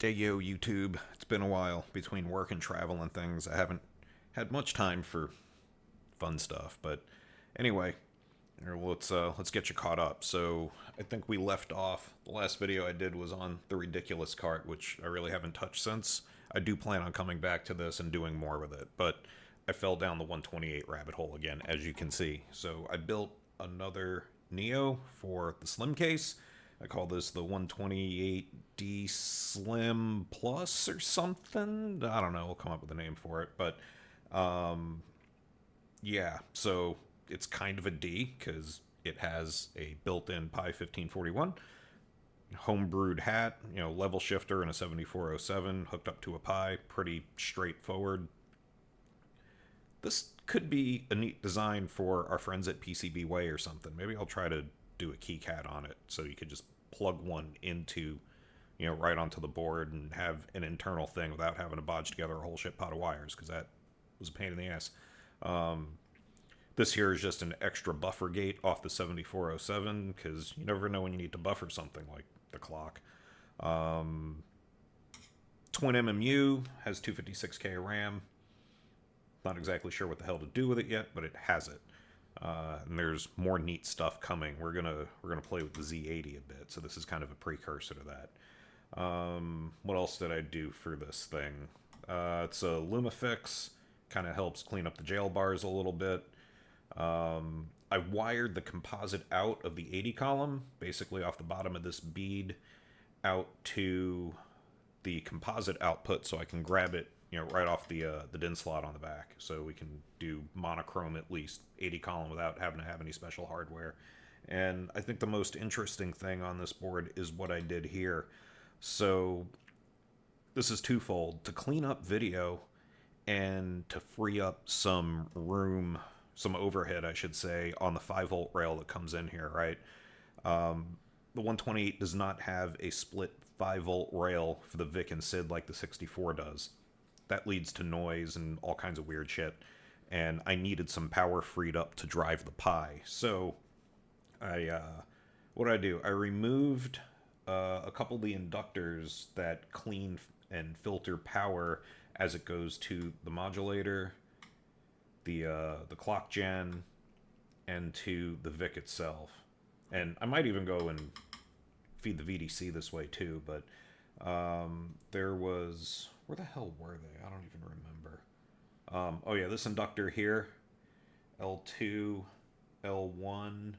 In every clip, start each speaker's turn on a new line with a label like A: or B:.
A: Hey yo, YouTube. It's been a while between work and travel and things. I haven't had much time for fun stuff, but anyway, let's get you caught up. So I think we left off. The last video I did was on the ridiculous cart, which I really haven't touched since. I do plan on coming back to this and doing more with it, but I fell down the 128 rabbit hole again, as you can see. So I built another Neo for the slim case. I call this the 128D Slim Plus or something. I don't know. We'll come up with a name for it. But yeah, so it's kind of a D because it has a built-in Pi 1541, homebrewed hat, level shifter and a 7407 hooked up to a Pi. Pretty straightforward. This could be a neat design for our friends at PCB Way or something. Maybe I'll try to do a keycat on it so you could just plug one into, right onto the board and have an internal thing without having to bodge together a whole shit pot of wires, because that was a pain in the ass. This here is just an extra buffer gate off the 7407 because you never know when you need to buffer something like the clock. Twin MMU has 256K RAM. Not exactly sure what the hell to do with it yet, but it has it. And there's more neat stuff coming. We're gonna play with the Z80 a bit, so this is kind of a precursor to that. What else did I do for this thing? It's a Lumafix. Kind of helps clean up the jail bars a little bit. I wired the composite out of the 80 column, basically off the bottom of this bead, out to the composite output, so I can grab it, right off the DIN slot on the back, so we can do monochrome at least 80 column without having to have any special hardware. And I think the most interesting thing on this board is what I did here. So this is twofold: to clean up video and to free up some room, some overhead, I should say, on the 5-volt rail that comes in here, right? The 128 does not have a split 5-volt rail for the VIC and SID like the 64 does. That leads to noise and all kinds of weird shit, and I needed some power freed up to drive the Pi. So what did I do? I removed a couple of the inductors that clean and filter power as it goes to the modulator, the clock gen, and to the VIC itself. And I might even go and feed the VDC this way too, but there was... Where the hell were they? I don't even remember. Oh yeah, this inductor here, L2, L1,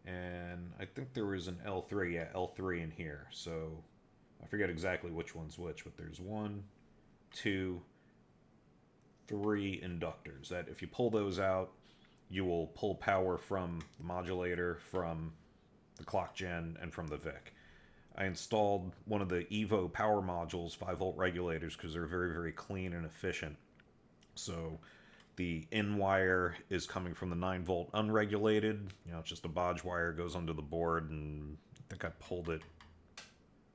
A: and I think there was an L3. Yeah, L3 in here. So I forget exactly which one's which, but there's 1, 2, 3 inductors that if you pull those out, you will pull power from the modulator, from the clock gen, and from the VIC. I installed one of the Evo power modules, 5-volt regulators, because they're very, very clean and efficient. So the in wire is coming from the 9-volt unregulated. It's just a bodge wire, goes under the board, and I think I pulled it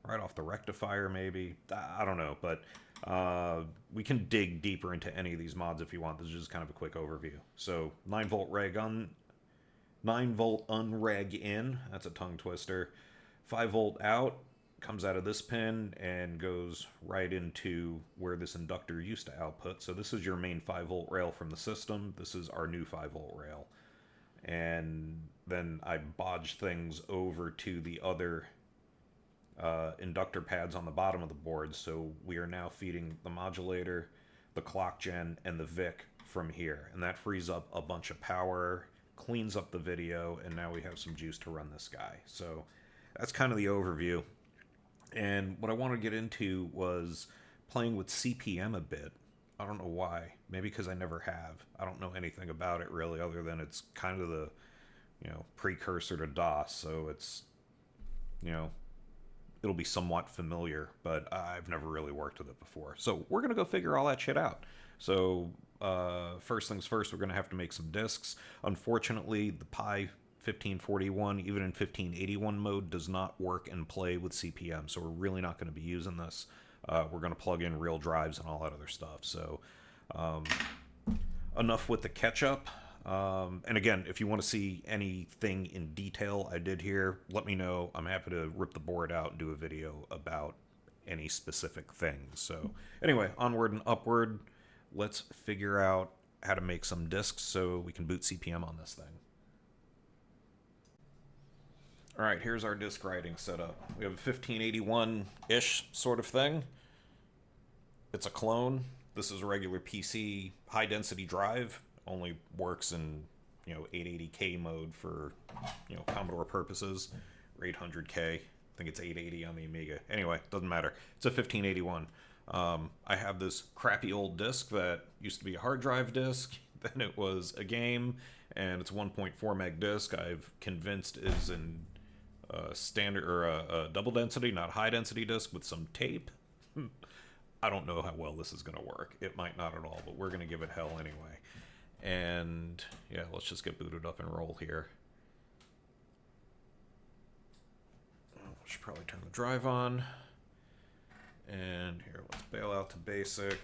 A: right off the rectifier, maybe. I don't know, but we can dig deeper into any of these mods if you want. This is just kind of a quick overview. So 9-volt reg on, 9-volt unreg in. That's a tongue twister. 5-volt out comes out of this pin and goes right into where this inductor used to output. So this is your main 5-volt rail from the system. This is our new 5-volt rail. And then I bodge things over to the other inductor pads on the bottom of the board. So we are now feeding the modulator, the clock gen, and the VIC from here. And that frees up a bunch of power, cleans up the video, and now we have some juice to run this guy. So that's kind of the overview. And what I want to get into was playing with CPM a bit. I don't know why. Maybe because I never have. I don't know anything about it really, other than it's kind of the, precursor to DOS. So it's, it'll be somewhat familiar, but I've never really worked with it before. So we're going to go figure all that shit out. So first things first, we're going to have to make some disks. Unfortunately, the Pi 1541, even in 1581 mode, does not work and play with CPM, so we're really not going to be using this. We're going to plug in real drives and all that other stuff. So enough with the catch-up. And again, if you want to see anything in detail I did here, let me know. I'm happy to rip the board out and do a video about any specific things. So anyway, onward and upward. Let's figure out how to make some disks so we can boot CPM on this thing. All right, here's our disk writing setup. We have a 1581-ish sort of thing. It's a clone. This is a regular PC high-density drive. Only works in 880K mode for Commodore purposes, or 800K. I think it's 880 on the Amiga. Anyway, doesn't matter. It's a 1581. I have this crappy old disk that used to be a hard drive disk. Then it was a game, and it's a 1.4 meg disk. I've convinced is in standard or a double density, not high density disk with some tape. I don't know how well this is going to work. It might not at all, but we're going to give it hell anyway. And yeah, let's just get booted up and roll here. We should probably turn the drive on. And here, let's bail out to basic.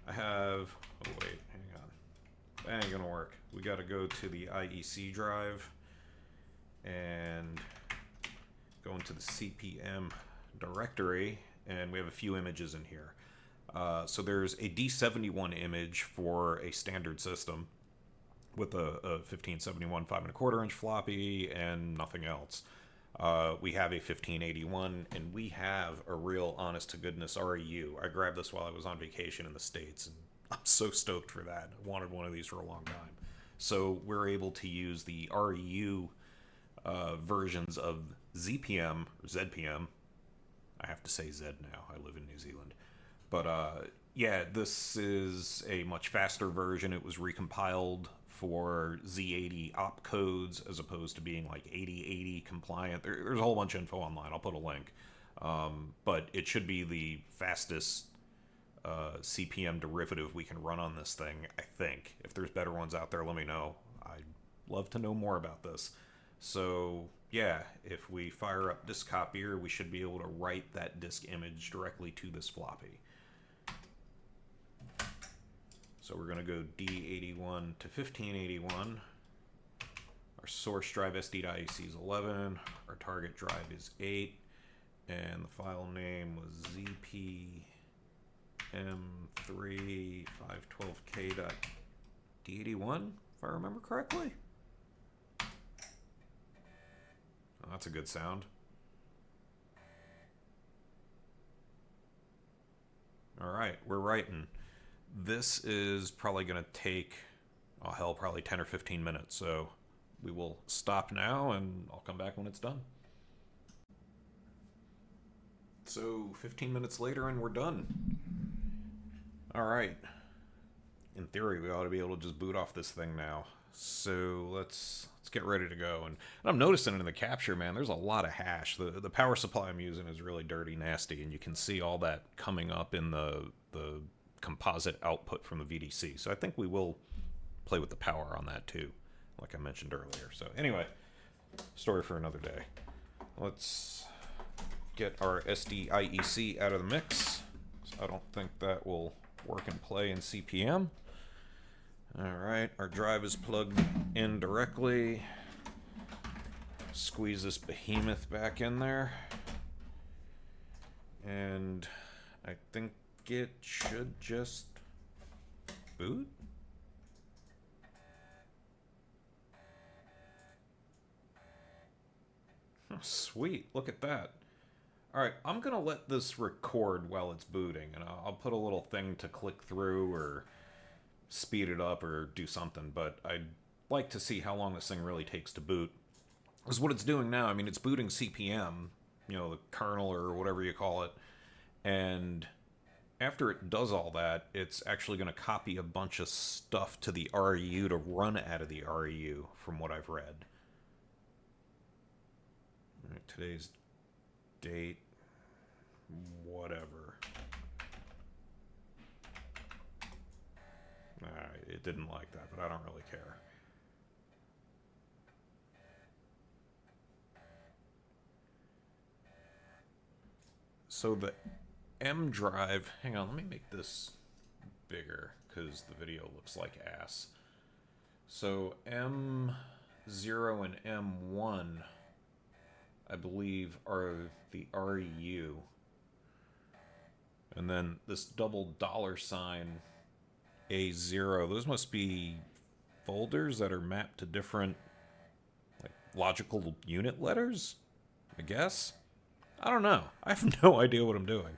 A: I have, oh wait, hang on. That ain't gonna work. We gotta go to the IEC drive and go into the CPM directory, and we have a few images in here. So there's a D71 image for a standard system with a 1571 5¼ inch floppy and nothing else. We have a 1581, and we have a real honest-to-goodness REU. I grabbed this while I was on vacation in the States, and I'm so stoked for that. I wanted one of these for a long time. So we're able to use the REU versions of ZPM, or ZPM. I have to say Z now. I live in New Zealand. But yeah, this is a much faster version. It was recompiled for Z80 opcodes as opposed to being like 8080 compliant. There's a whole bunch of info online. I'll put a link. But it should be the fastest CPM derivative we can run on this thing, I think. If there's better ones out there, let me know. I'd love to know more about this. So yeah, if we fire up disk copier, we should be able to write that disk image directly to this floppy. So we're going to go D81 to 1581. Our source drive SD.IEC is 11. Our target drive is 8. And the file name was ZPM3 512K.D81, if I remember correctly. Oh, that's a good sound. All right, we're writing. This is probably going to take, oh hell, probably 10 or 15 minutes. So we will stop now, and I'll come back when it's done. So 15 minutes later, and we're done. All right. In theory, we ought to be able to just boot off this thing now. So let's get ready to go. And I'm noticing in the capture, man, there's a lot of hash. The power supply I'm using is really dirty, nasty, and you can see all that coming up in the composite output from the VDC. So I think we will play with the power on that too, like I mentioned earlier. So anyway, story for another day. Let's get our SD.IEC out of the mix. So I don't think that will work and play in CPM. All right, our drive is plugged in directly. Squeeze this behemoth back in there. And I think it should just boot. Oh, sweet, look at that. All right, I'm gonna let this record while it's booting, and I'll put a little thing to click through or speed it up or do something, but I'd like to see how long this thing really takes to boot. Because what it's doing now, I mean, it's booting CPM, the kernel or whatever you call it, and after it does all that, it's actually going to copy a bunch of stuff to the REU to run out of the REU, from what I've read. All right, today's date, whatever. Alright, it didn't like that, but I don't really care. So the M drive, hang on, let me make this bigger because the video looks like ass. So M0 and M1, I believe, are the REU. And then this double $sign A0, those must be folders that are mapped to different like logical unit letters, I guess. I don't know. I have no idea what I'm doing.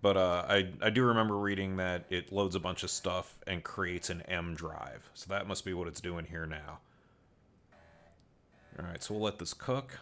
A: But I do remember reading that it loads a bunch of stuff and creates an M drive. So that must be what it's doing here now. Alright, so we'll let this cook.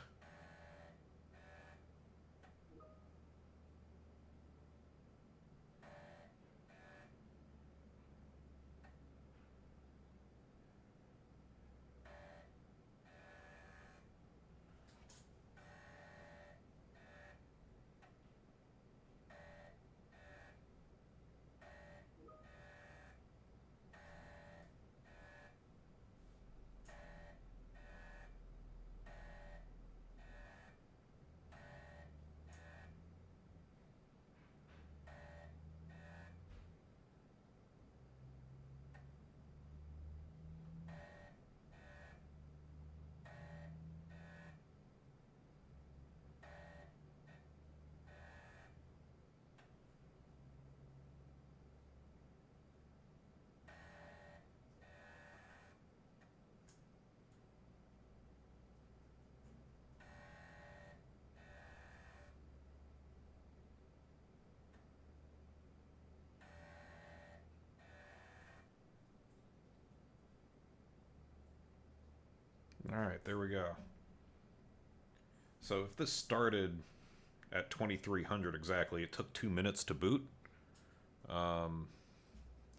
A: Alright, there we go. So if this started at 2300 exactly, it took 2 minutes to boot. I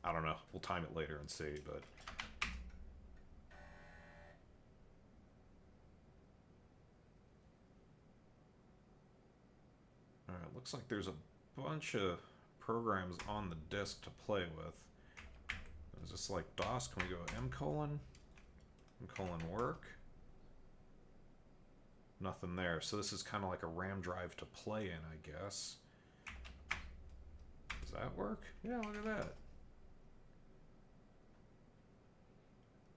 A: don't know. We'll time it later and see, but... Alright, looks like there's a bunch of programs on the disk to play with. Is this like DOS? Can we go M:, work? Nothing there. So this is kind of like a RAM drive to play in, I guess. Does that work? Yeah, look at that.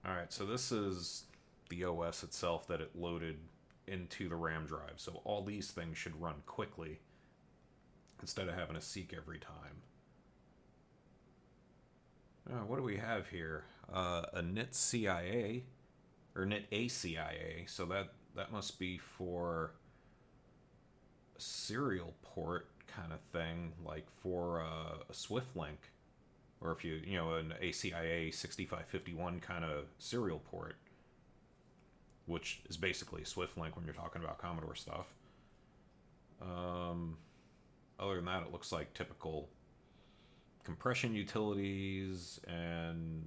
A: Alright, so this is the OS itself that it loaded into the RAM drive. So all these things should run quickly instead of having to seek every time. What do we have here? A NIT CIA, or NIT ACIA, so that must be for a serial port kind of thing, like for a Swift link, or if you know, an ACIA 6551 kind of serial port, which is basically a Swift link when you're talking about Commodore stuff. Other than that, it looks like typical compression utilities and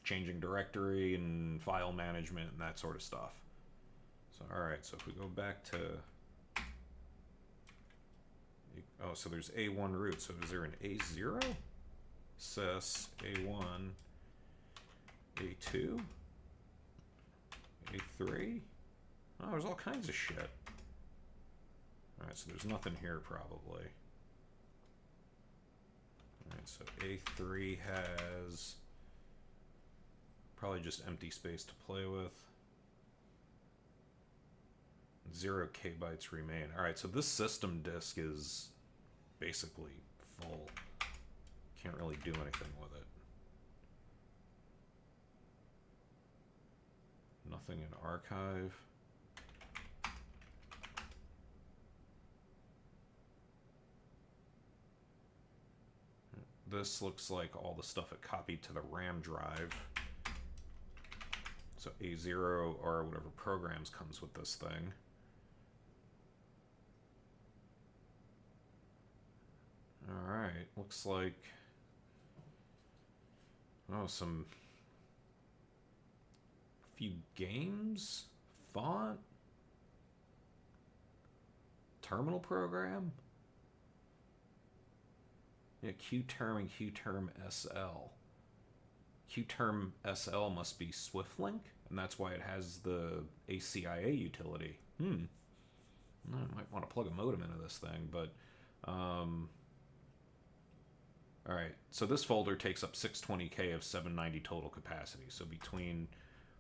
A: changing directory and file management and that sort of stuff. So, alright, so if we go back to... Oh, so there's A1 root. So is there an A0? Sys, A1, A2, A3? Oh, there's all kinds of shit. Alright, so there's nothing here probably. Alright, so A3 has probably just empty space to play with. 0 KB remain. Alright, so this system disk is basically full. Can't really do anything with it. Nothing in archive. This looks like all the stuff it copied to the RAM drive. So A0 or whatever programs comes with this thing. Alright, looks like... Oh, some... few games? Font? Terminal program? Yeah, QTerm and QTerm SL. QTerm SL must be SwiftLink, and that's why it has the ACIA utility. I might want to plug a modem into this thing, but... Alright, so this folder takes up 620K of 790 total capacity. So between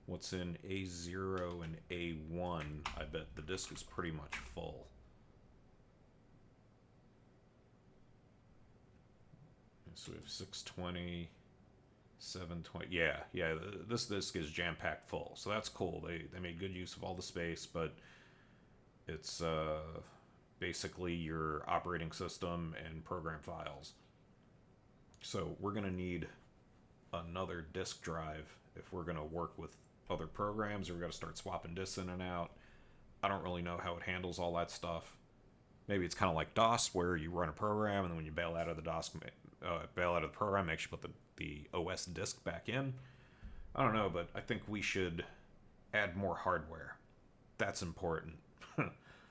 A: what's in A0 and A1, I bet the disk is pretty much full. So we have 620, 720. Yeah. This disk is jam-packed full, so that's cool. They made good use of all the space, but it's basically your operating system and program files. So we're gonna need another disk drive if we're gonna work with other programs, or we got to start swapping disks in and out. I don't really know how it handles all that stuff. Maybe it's kind of like DOS, where you run a program, and then when you bail out of the bail out of the program, makes you put the OS disk back in. I don't know, but I think we should add more hardware. That's important.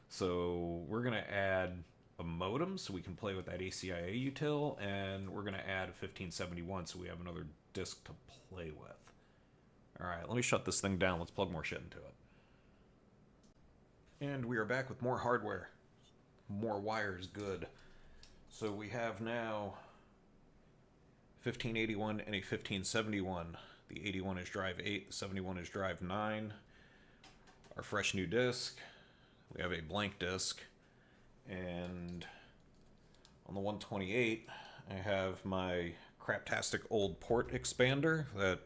A: So we're gonna add a modem so we can play with that ACIA util, and we're gonna add a 1571 so we have another disk to play with. All right, let me shut this thing down. Let's plug more shit into it. And we are back with more hardware. More wires, good. So we have now 1581 and a 1571. The 81 is drive 8, the 71 is drive 9. Our fresh new disk. We have a blank disk. And on the 128, I have my craptastic old port expander that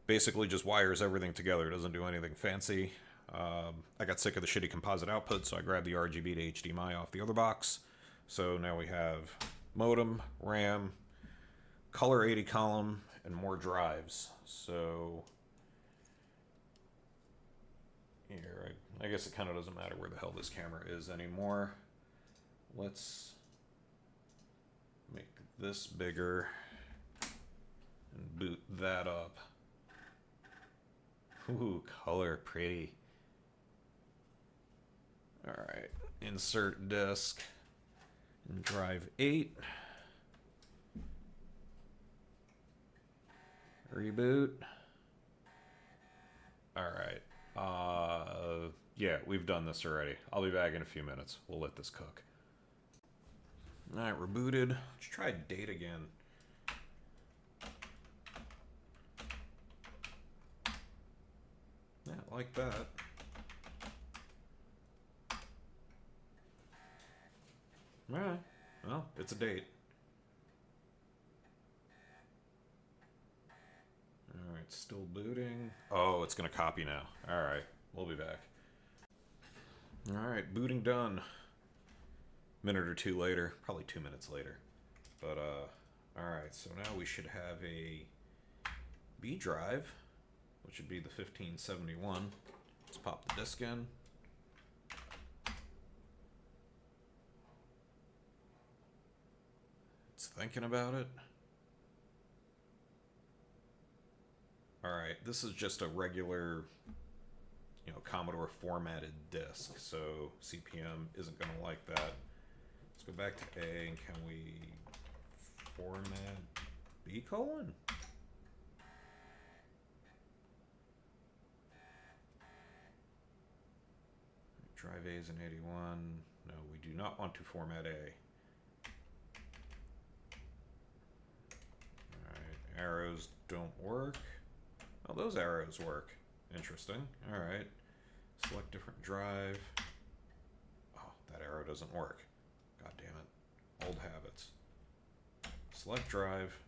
A: basically just wires everything together. It doesn't do anything fancy. I got sick of the shitty composite output, so I grabbed the RGB to HDMI off the other box. So now we have modem, RAM, color 80 column, and more drives. So here, I guess it kind of doesn't matter where the hell this camera is anymore. Let's make this bigger and boot that up. Ooh, color, pretty. Alright, insert disk and drive 8. Reboot. Alright, yeah, we've done this already. I'll be back in a few minutes. We'll let this cook. Alright, we're booted. Let's try date again. Yeah, like that. Alright, well, it's a date. Alright, still booting. Oh, it's gonna copy now. Alright, we'll be back. Alright, booting done. Minute or two later, probably 2 minutes later. But, alright, so now we should have a B drive, which would be the 1571. Let's pop the disk in. It's thinking about it. Alright, this is just a regular, Commodore formatted disk, so CPM isn't going to like that. Let's go back to A, and can we format B colon? Drive A is an 81. No, we do not want to format A. Alright, arrows don't work. Oh, those arrows work. Interesting. Alright. Select different drive. Oh, that arrow doesn't work. God damn it. Old habits. Select drive.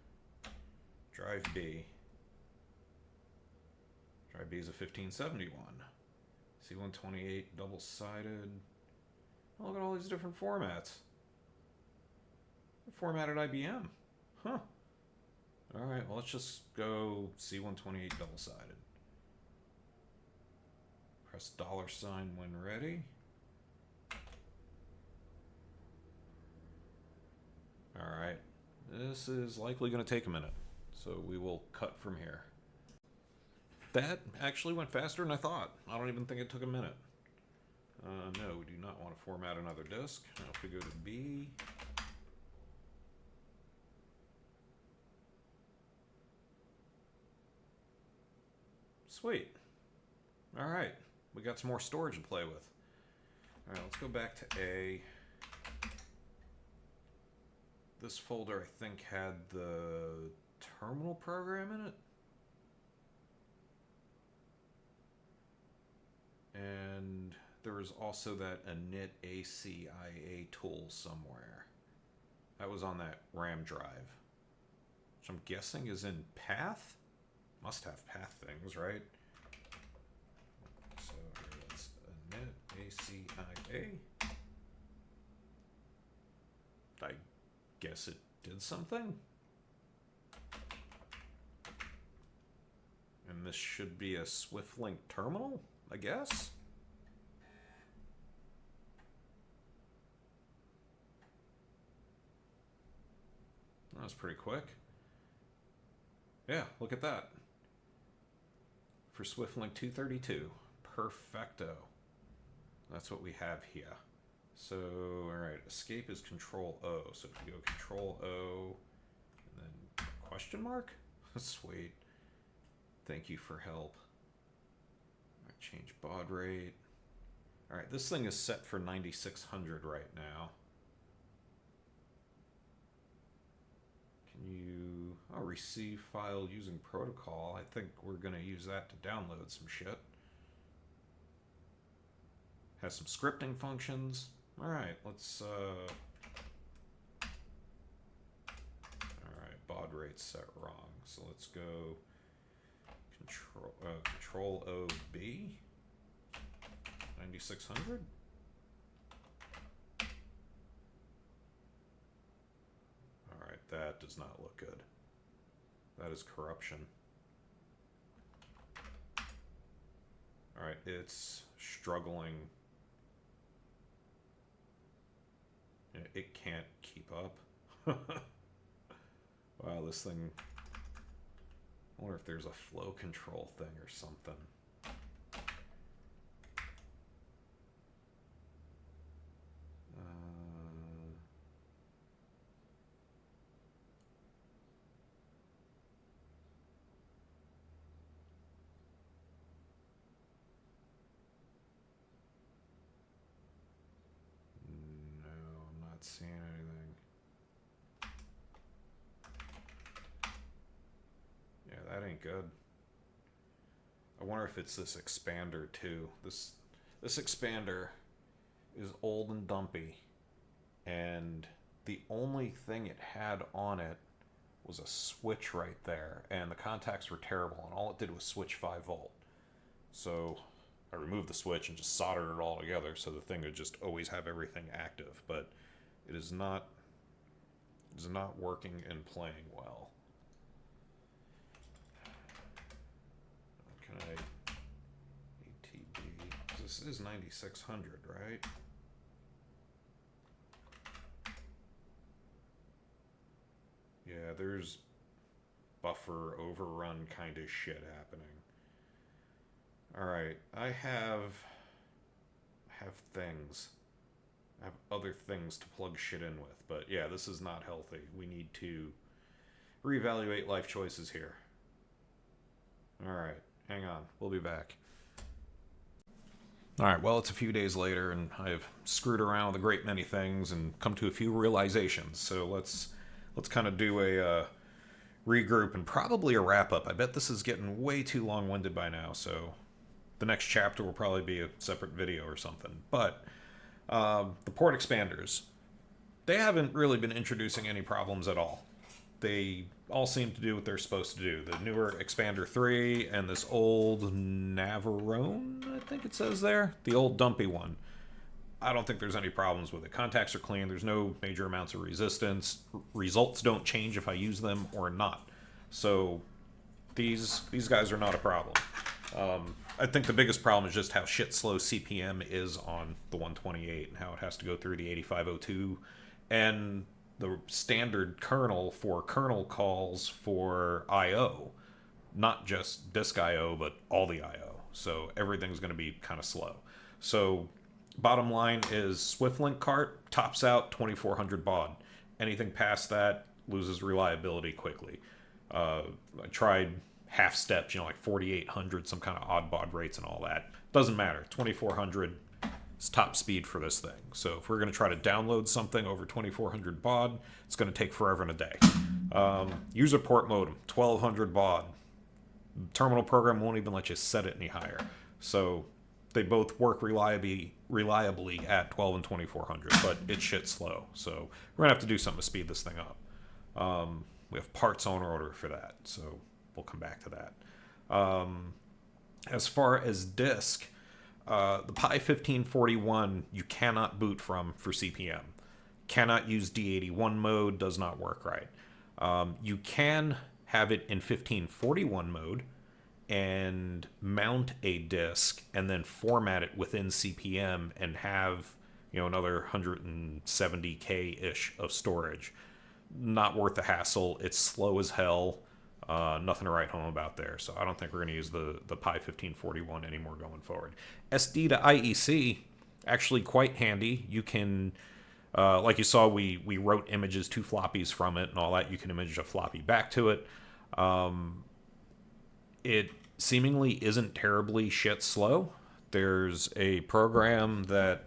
A: Drive B. Drive B is a 1571. C128 double-sided. Oh, look at all these different formats. Formatted IBM. Huh. Alright, well, let's just go C128 double-sided. Press $sign when ready. Alright, this is likely going to take a minute, so we will cut from here. That actually went faster than I thought. I don't even think it took a minute. No, we do not want to format another disk. Now if we go to B, sweet. Alright, we got some more storage to play with. Alright, let's go back to A. This folder, I think, had the terminal program in it. And there was also that init ACIA tool somewhere. That was on that RAM drive. which I'm guessing is in path. Must have path things, right? So here, let's init ACIA. I guess it did something. And this should be a SwiftLink terminal, I guess. That was pretty quick. Yeah, look at that. For SwiftLink 232. Perfecto. That's what we have here. So, alright, escape is Control O. So if you go Control O, and then question mark? Sweet. Thank you for help. Alright, change baud rate. Alright, this thing is set for 9600 right now. Can you... Oh, receive file using protocol. I think we're going to use that to download some shit. Has some scripting functions. Alright, let's... Alright, baud rate set wrong. So let's go... Control OB 9600. All right, that does not look good. That is corruption. All right, it's struggling. It can't keep up. Wow, this thing. I wonder if there's a flow control thing or something. No, I'm not seeing anything. Yeah, that ain't good. I wonder if it's this expander too. This expander is old and dumpy, and the only thing it had on it was a switch right there, and the contacts were terrible, and all it did was switch 5 volt. So I removed the switch and just soldered it all together so the thing would just always have everything active, but it is not working and playing well. Can I ATB? This is 9600, right? Yeah, there's buffer overrun kind of shit happening. Alright, I have things. I have other things to plug shit in with, but yeah, this is not healthy. We need to reevaluate life choices here. Alright, hang on. We'll be back. Alright, well, it's a few days later, and I've screwed around with a great many things and come to a few realizations. So let's kind of do a regroup and probably a wrap-up. I bet this is getting way too long-winded by now, so the next chapter will probably be a separate video or something. But the port expanders, they haven't really been introducing any problems at all. They all seem to do what they're supposed to do. The newer Expander 3 and this old Navarone, I think it says there, the old dumpy one. I don't think there's any problems with it. Contacts are clean. There's no major amounts of resistance. Results don't change if I use them or not. So these guys are not a problem. I think the biggest problem is just how shit slow CPM is on the 128 and how it has to go through the 8502 and the standard kernel for kernel calls for I/O, not just disk I/O, but all the I/O. So everything's going to be kind of slow. So bottom line is SwiftLink cart tops out 2400 baud. Anything past that loses reliability quickly. I tried half steps, like 4800, some kind of odd baud rates and all that. Doesn't matter. 2400 is top speed for this thing. So if we're going to try to download something over 2400 baud, it's going to take forever and a day. User port modem, 1200 baud. Terminal program won't even let you set it any higher. So they both work reliably at 12 and 2400, but it's shit slow. So we're going to have to do something to speed this thing up. We have parts on order for that, so we'll come back to that. As far as disk, the Pi 1541 you cannot boot from for CPM. Cannot use D81 mode, does not work right. You can have it in 1541 mode and mount a disk and then format it within CPM and have, you know, another 170K-ish of storage. Not worth the hassle. It's slow as hell. Nothing to write home about there. So I don't think we're going to use the Pi 1541 anymore going forward. SD to IEC, actually quite handy. You can, like you saw, we wrote images to floppies from it and all that. You can image a floppy back to it. It seemingly isn't terribly shit slow. There's a program that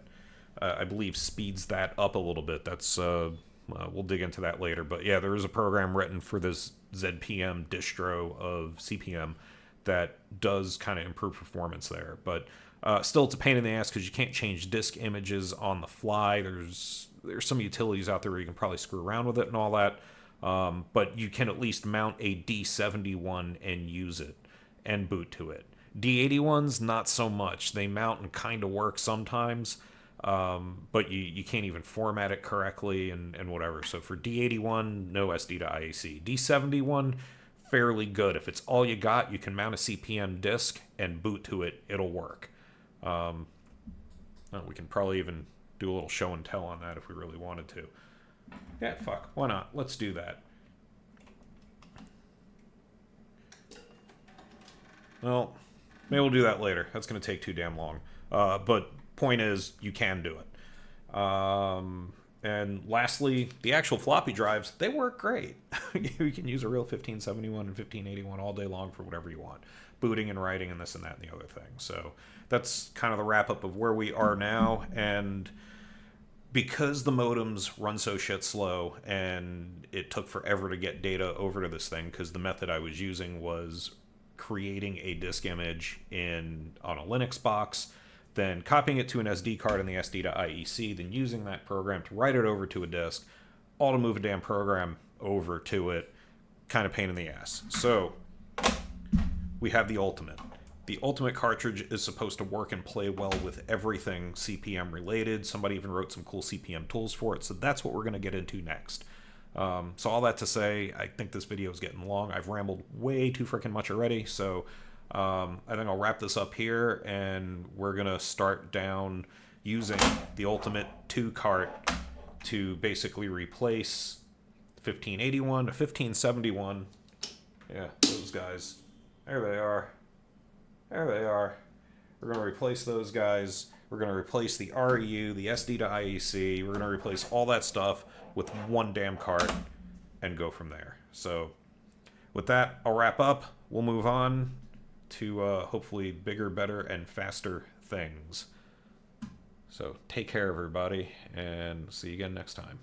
A: I believe speeds that up a little bit. That's we'll dig into that later. But yeah, there is a program written for this ZPM distro of CPM that does kind of improve performance there. But still, it's a pain in the ass because you can't change disk images on the fly. There's some utilities out there where you can probably screw around with it and all that. But you can at least mount a D71 and use it and boot to it. D81s, not so much. They mount and kind of work sometimes, but you can't even format it correctly and whatever. So for D81, no SD to IAC. D71, fairly good. If it's all you got, you can mount a CPM disk and boot to it. It'll work. We can probably even do a little show and tell on that if we really wanted to. Yeah, fuck. Why not? Let's do that. Well, maybe we'll do that later. That's going to take too damn long. But point is, you can do it. And lastly, the actual floppy drives, they work great. You can use a real 1571 and 1581 all day long for whatever you want. Booting and writing and this and that and the other thing. So that's kind of the wrap-up of where we are now. And because the modems run so shit slow and it took forever to get data over to this thing, because the method I was using was creating a disk image on a Linux box, then copying it to an SD card in the SD to IEC, then using that program to write it over to a disk, all to move a damn program over to it. Kind of pain in the ass. So we have the Ultimate. The Ultimate cartridge is supposed to work and play well with everything CPM related. Somebody even wrote some cool CPM tools for it, so that's what we're going to get into next. So all that to say, I think this video is getting long. I've rambled way too freaking much already, so I think I'll wrap this up here, and we're going to start down using the Ultimate 2 cart to basically replace 1581 to 1571. Yeah, those guys. There they are. There they are. We're going to replace those guys. We're going to replace the REU, the SD to IEC. We're going to replace all that stuff with one damn cart and go from there. So with that, I'll wrap up. We'll move on to hopefully bigger, better, and faster things. So take care, everybody, and see you again next time.